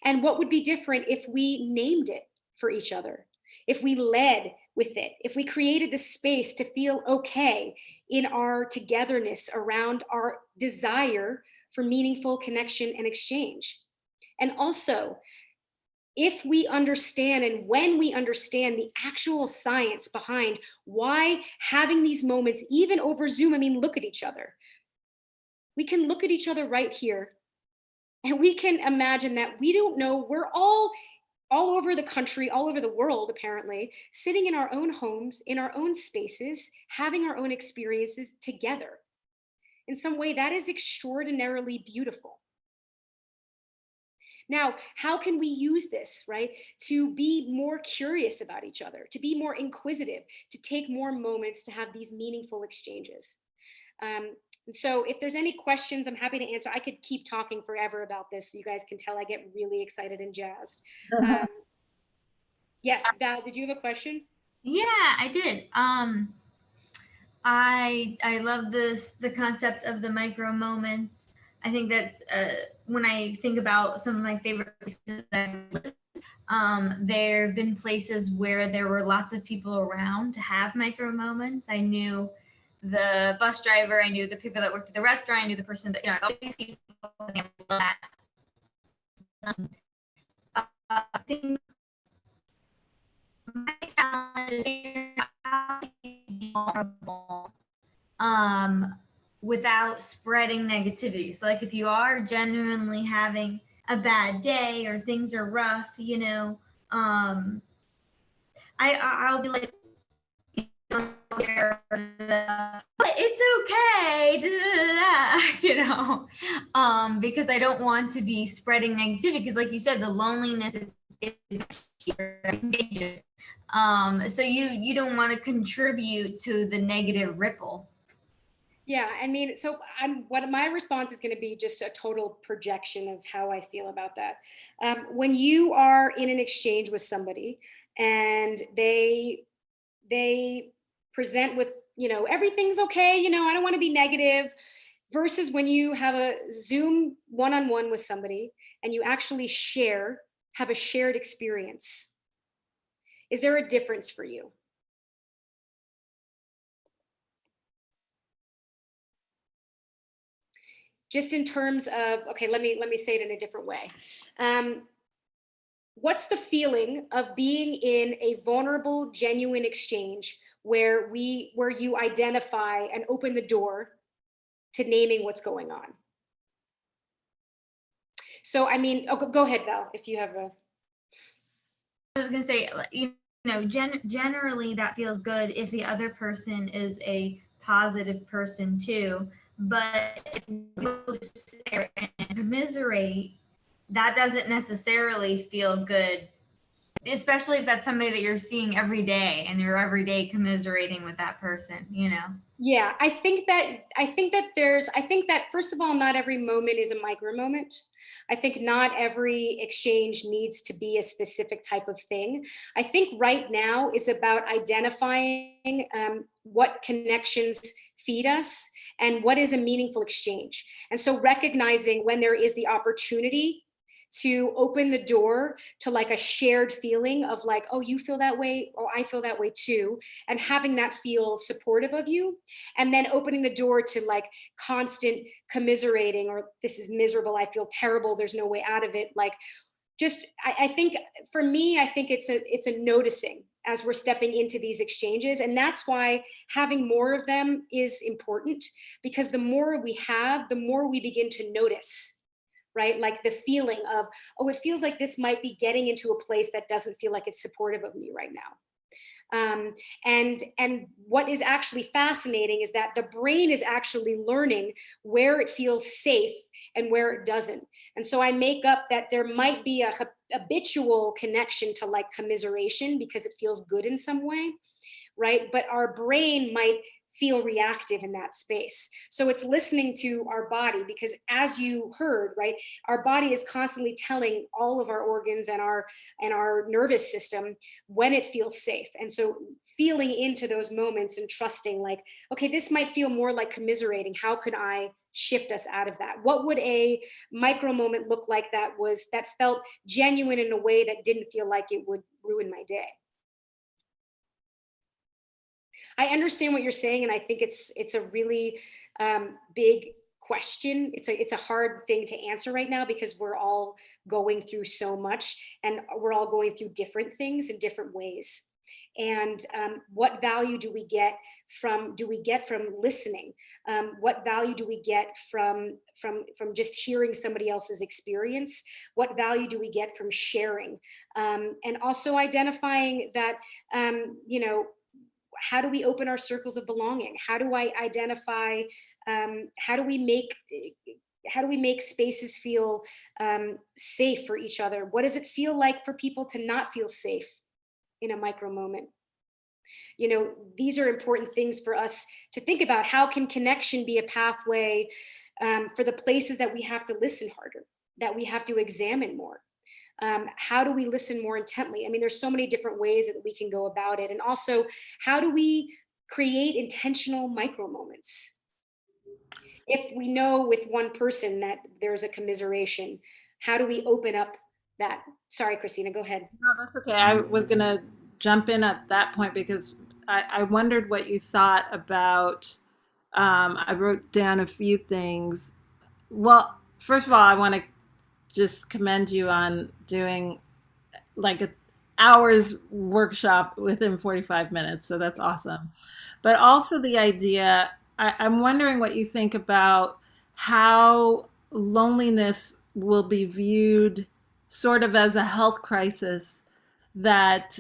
And what would be different if we named it for each other, if we led with it, if we created the space to feel okay in our togetherness around our desire for meaningful connection and exchange? And also, if we understand, and when we understand the actual science behind why having these moments, even over Zoom, look at each other. We can look at each other right here, and we can imagine that we don't know, we're all over the country, all over the world, apparently, sitting in our own homes, in our own spaces, having our own experiences together. In some way, that is extraordinarily beautiful. Now, how can we use this, right, to be more curious about each other, to be more inquisitive, to take more moments to have these meaningful exchanges? So if there's any questions, I'm happy to answer. I could keep talking forever about this. So you guys can tell I get really excited and jazzed. Yes, Val, did you have a question? Yeah, I did. I love the concept of the micro moments. I think that's when I think about some of my favorite places that I've lived, there have been places where there were lots of people around to have micro moments. I knew the bus driver, I knew the people that worked at the restaurant, I knew the person that, all these people. I think my challenge is how to be vulnerable without spreading negativity. So like if you are genuinely having a bad day or things are rough, I'll be like, it's okay, because I don't want to be spreading negativity, because like you said, the loneliness is So you don't want to contribute to the negative ripple. Yeah, I mean, so what my response is going to be just a total projection of how I feel about that. When you are in an exchange with somebody and they present with, everything's okay, I don't want to be negative, versus when you have a Zoom one-on-one with somebody and you actually have a shared experience. Is there a difference for you? Just in terms of, okay, let me say it in a different way. Um, what's the feeling of being in a vulnerable, genuine exchange where you identify and open the door to naming what's going on? So, I mean, go ahead, Val, if you have a. I was going to say, generally that feels good if the other person is a positive person too. But if you sit there and commiserate, that doesn't necessarily feel good, especially if that's somebody that you're seeing every day and you're every day commiserating with that person. Yeah, I think that first of all, not every moment is a micro moment. I think not every exchange needs to be a specific type of thing. I think right now is about identifying what connections feed us and what is a meaningful exchange. And so recognizing when there is the opportunity to open the door to like a shared feeling of like, oh, you feel that way, or I feel that way too, and having that feel supportive of you, and then opening the door to like constant commiserating, or this is miserable, I feel terrible, there's no way out of it. Like, just I think for me, I think it's a noticing as we're stepping into these exchanges, and that's why having more of them is important, because the more we have, the more we begin to notice, right? Like the feeling of, oh, it feels like this might be getting into a place that doesn't feel like it's supportive of me right now. And what is actually fascinating is that the brain is actually learning where it feels safe and where it doesn't. And so I make up that there might be a habitual connection to like commiseration because it feels good in some way, right? But our brain might feel reactive in that space. So it's listening to our body, because as you heard, right, our body is constantly telling all of our organs and our nervous system when it feels safe. And so feeling into those moments and trusting like, okay, this might feel more like commiserating. How could I shift us out of that? What would a micro moment look like that felt genuine in a way that didn't feel like it would ruin my day? I understand what you're saying, and I think it's a really big question. It's a hard thing to answer right now because we're all going through so much, and we're all going through different things in different ways. And what value do we get from listening? What value do we get from just hearing somebody else's experience? What value do we get from sharing? And also identifying that how do we open our circles of belonging? How do I identify, how do we make spaces feel safe for each other? What does it feel like for people to not feel safe in a micro moment? These are important things for us to think about. How can connection be a pathway for the places that we have to listen harder, that we have to examine more? How do we listen more intently? I mean, there's so many different ways that we can go about it. And also, how do we create intentional micro moments? If we know with one person that there's a commiseration, how do we open up that? Sorry, Christina, go ahead. No, that's okay. I was going to jump in at that point because I wondered what you thought about. I wrote down a few things. Well, first of all, I want to just commend you on doing like a hour's workshop within 45 minutes. So that's awesome. But also the idea, I'm wondering what you think about how loneliness will be viewed sort of as a health crisis that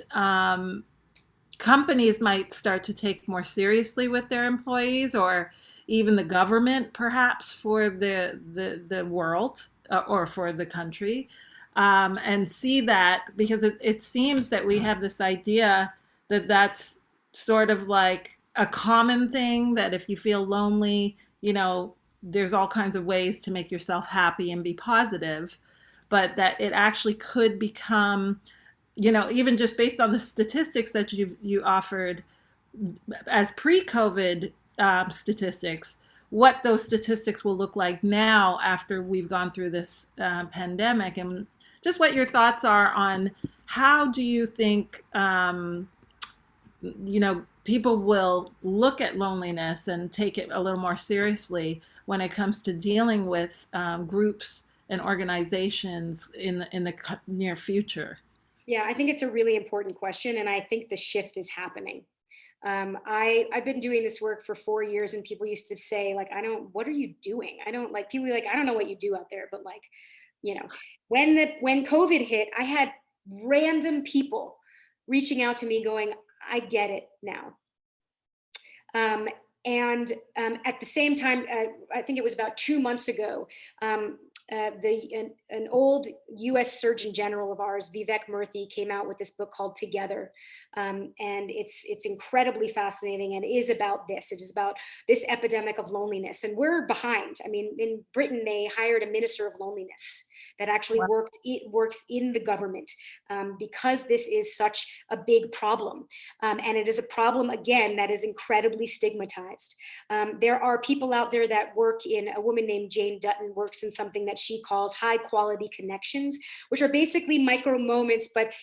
companies might start to take more seriously with their employees, or even the government perhaps for the world or for the country. and see that, because it seems that we have this idea that that's sort of like a common thing, that if you feel lonely, there's all kinds of ways to make yourself happy and be positive, but that it actually could become, even just based on the statistics that you offered as pre-COVID statistics, what those statistics will look like now after we've gone through this pandemic, and just what your thoughts are on how do you think people will look at loneliness and take it a little more seriously when it comes to dealing with groups and organizations in the near future. Yeah, I think it's a really important question, and I think the shift is happening. I've been doing this work for 4 years, and people used to say, like, I don't, what are you doing? I don't like people like, I don't know what you do out there, but like, you know, when COVID hit, I had random people reaching out to me going, I get it now. Um, and at the same time, I think it was about 2 months ago, an old U.S. Surgeon General of ours, Vivek Murthy, came out with this book called Together, and it's incredibly fascinating, and is about this. It is about this epidemic of loneliness, and we're behind. I mean, in Britain, they hired a minister of loneliness that actually works in the government, because this is such a big problem, and it is a problem, again, that is incredibly stigmatized. There are people out there that work in, a woman named Jane Dutton works in something that she calls high quality connections, which are basically micro moments, but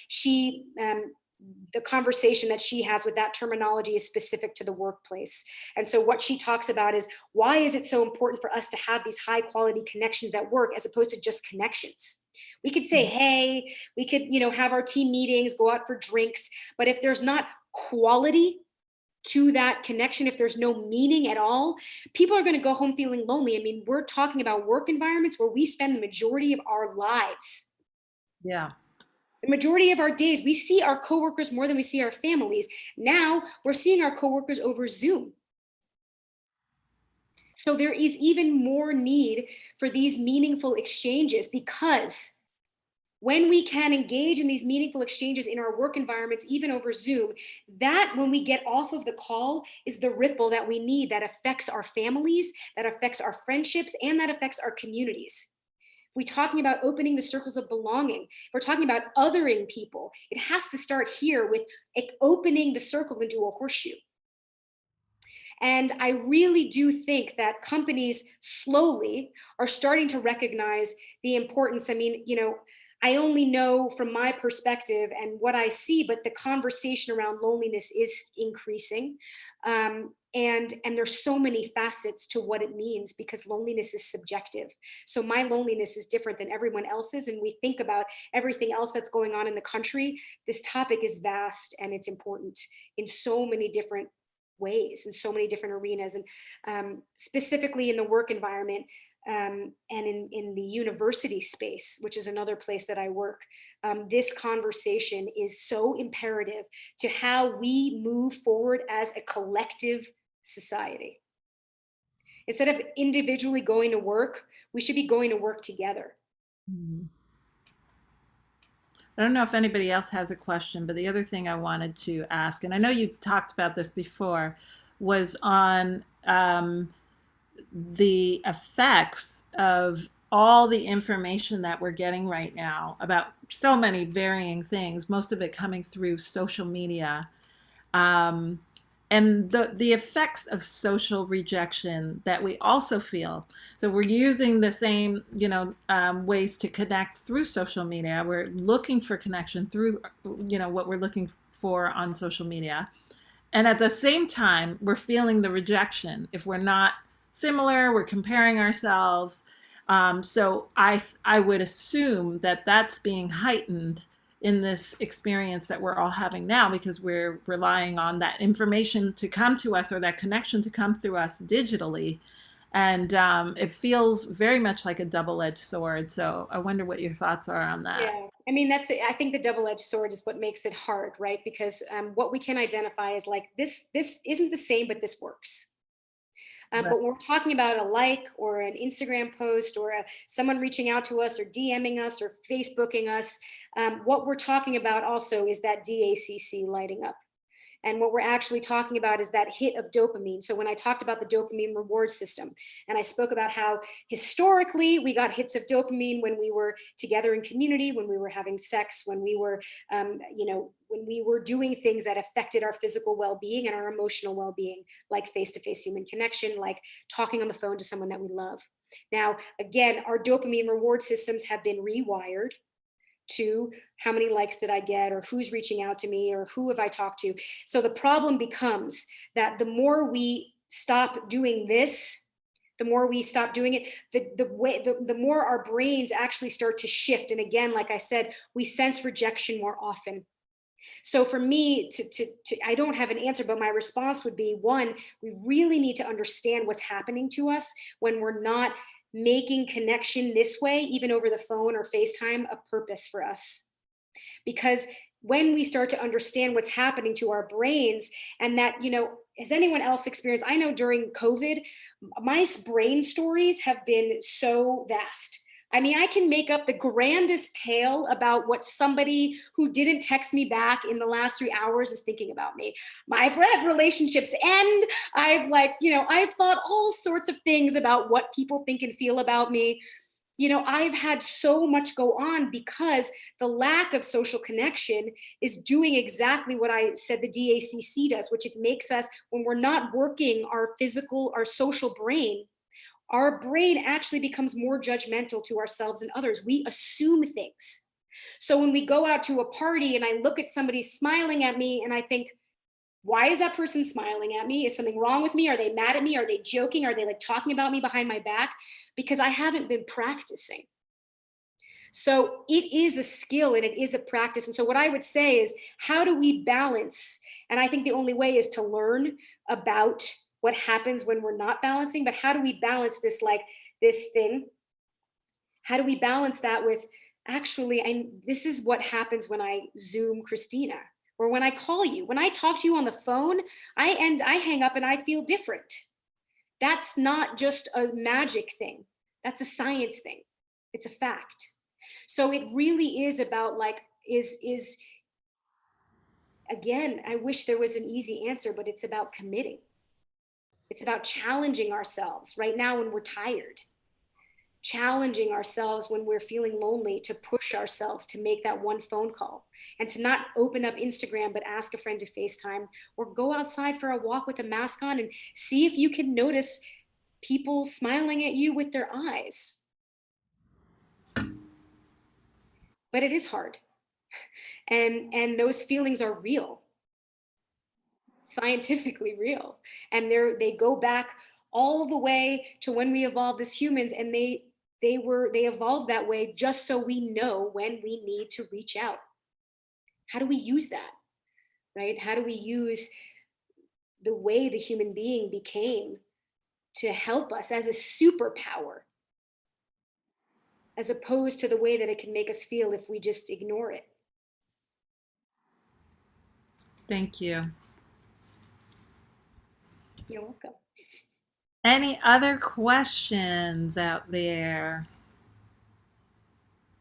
the conversation that she has with that terminology is specific to the workplace. And so what she talks about is, why is it so important for us to have these high quality connections at work as opposed to just connections? We could say, hey, we could, have our team meetings, go out for drinks, but if there's not quality to that connection, if there's no meaning at all, people are going to go home feeling lonely. I mean, we're talking about work environments where we spend the majority of our lives. Yeah. The majority of our days, we see our coworkers more than we see our families. Now we're seeing our coworkers over Zoom. So there is even more need for these meaningful exchanges, because when we can engage in these meaningful exchanges in our work environments, even over Zoom, that, when we get off of the call, is the ripple that we need, that affects our families, that affects our friendships, and that affects our communities. We're talking about opening the circles of belonging. We're talking about othering people. It has to start here with opening the circle into a horseshoe. And I really do think that companies slowly are starting to recognize the importance. I mean, I only know from my perspective and what I see, but the conversation around loneliness is increasing. And there's so many facets to what it means, because loneliness is subjective. So my loneliness is different than everyone else's. And we think about everything else that's going on in the country. This topic is vast, and it's important in so many different ways, in so many different arenas. And specifically in the work environment, and in the university space, which is another place that I work, this conversation is so imperative to how we move forward as a collective society. Instead of individually going to work, we should be going to work together. I don't know if anybody else has a question, but the other thing I wanted to ask, and I know you talked about this before, was on the effects of all the information that we're getting right now about so many varying things, most of it coming through social media, and the effects of social rejection that we also feel. So we're using the same ways to connect through social media. We're looking for connection through what we're looking for on social media, and at the same time we're feeling the rejection if we're not similar. We're comparing ourselves. So I would assume that that's being heightened in this experience that we're all having now, because we're relying on that information to come to us, or that connection to come through us digitally. And it feels very much like a double-edged sword. So I wonder what your thoughts are on that. Yeah, I mean, I think the double-edged sword is what makes it hard, right? Because what we can identify is like, this isn't the same, but this works. Right. But when we're talking about a like or an Instagram post or someone reaching out to us or DMing us or Facebooking us, what we're talking about also is that DACC lighting up. And what we're actually talking about is that hit of dopamine. So when I talked about the dopamine reward system, and I spoke about how historically we got hits of dopamine when we were together in community, when we were having sex, when we were, when we were doing things that affected our physical well-being and our emotional well-being, like face-to-face human connection, like talking on the phone to someone that we love. Now, again, our dopamine reward systems have been rewired to how many likes did I get, or who's reaching out to me, or who have I talked to. So the problem becomes that the more we stop doing this, the more we stop doing it, the more our brains actually start to shift. And again, like I said, we sense rejection more often. So for me, I don't have an answer, but my response would be, one, we really need to understand what's happening to us when we're not making connection this way, even over the phone or FaceTime, a purpose for us. Because when we start to understand what's happening to our brains, and that, has anyone else experienced? I know during COVID, my brain stories have been so vast. I mean, I can make up the grandest tale about what somebody who didn't text me back in the last 3 hours is thinking about me. I've had relationships end. I've thought all sorts of things about what people think and feel about me. I've had so much go on because the lack of social connection is doing exactly what I said the DACC does, which it makes us, when we're not working our social brain, our brain actually becomes more judgmental to ourselves and others. We assume things. So when we go out to a party and I look at somebody smiling at me and I think, why is that person smiling at me? Is something wrong with me? Are they mad at me? Are they joking? Are they like talking about me behind my back? Because I haven't been practicing. So it is a skill and it is a practice. And so what I would say is, how do we balance? And I think the only way is to learn about what happens when we're not balancing, but how do we balance this thing? How do we balance that with, actually, this is what happens when I Zoom Christina, or when I call you. When I talk to you on the phone, I hang up and I feel different. That's not just a magic thing. That's a science thing. It's a fact. So it really is about again, I wish there was an easy answer, but it's about committing. It's about challenging ourselves right now when we're tired, challenging ourselves when we're feeling lonely, to push ourselves to make that one phone call, and to not open up Instagram, but ask a friend to FaceTime, or go outside for a walk with a mask on and see if you can notice people smiling at you with their eyes. But it is hard. And those feelings are real, scientifically real. And they go back all the way to when we evolved as humans, and they evolved that way just so we know when we need to reach out. How do we use that, right? How do we use the way the human being became to help us as a superpower, as opposed to the way that it can make us feel if we just ignore it? Thank you. You're welcome. Any other questions out there?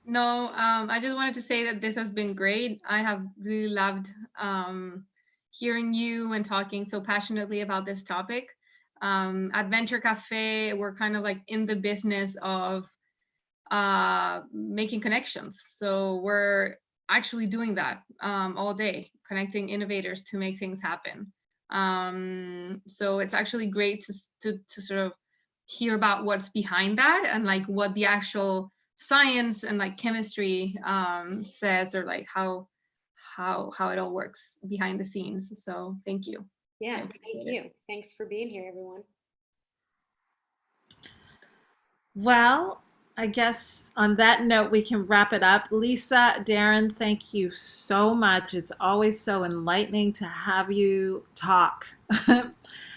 No, I just wanted to say that this has been great. I have really loved hearing you and talking so passionately about this topic. At Venture Cafe, we're kind of like in the business of making connections. So we're actually doing that all day, connecting innovators to make things happen. So it's actually great to sort of hear about what's behind that, and like what the actual science and like chemistry says, or like how it all works behind the scenes. So thank you. Yeah, thank you. Thanks for being here, everyone. Well, I guess on that note, we can wrap it up. Lisa, Darren, thank you so much. It's always so enlightening to have you talk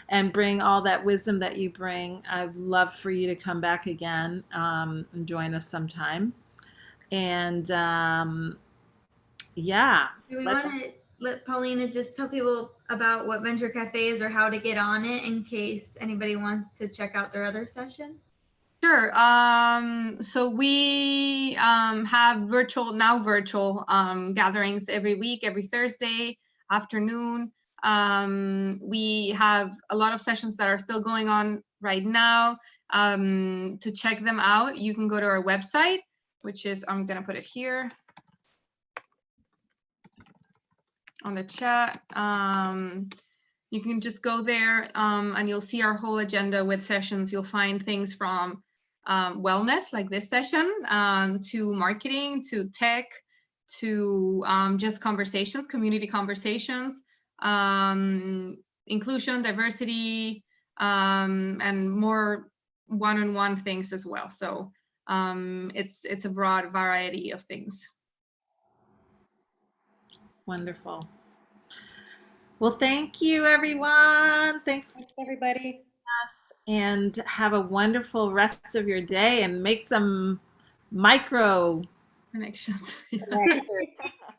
and bring all that wisdom that you bring. I'd love for you to come back again and join us sometime. And yeah. Do we want to let Paulina just tell people about what Venture Cafe is or how to get on it in case anybody wants to check out their other sessions? Sure. So we have virtual gatherings every week, every Thursday afternoon. We have a lot of sessions that are still going on right now. To check them out, you can go to our website, which is, I'm gonna put it here on the chat. You can just go there and you'll see our whole agenda with sessions. You'll find things from wellness, like this session, to marketing, to tech, to just conversations, community conversations, inclusion, diversity, and more one-on-one things as well. So it's a broad variety of things. Wonderful. Well, thank you, everyone. Thanks, Thanks, everybody. and have a wonderful rest of your day and make some micro Connections. connections.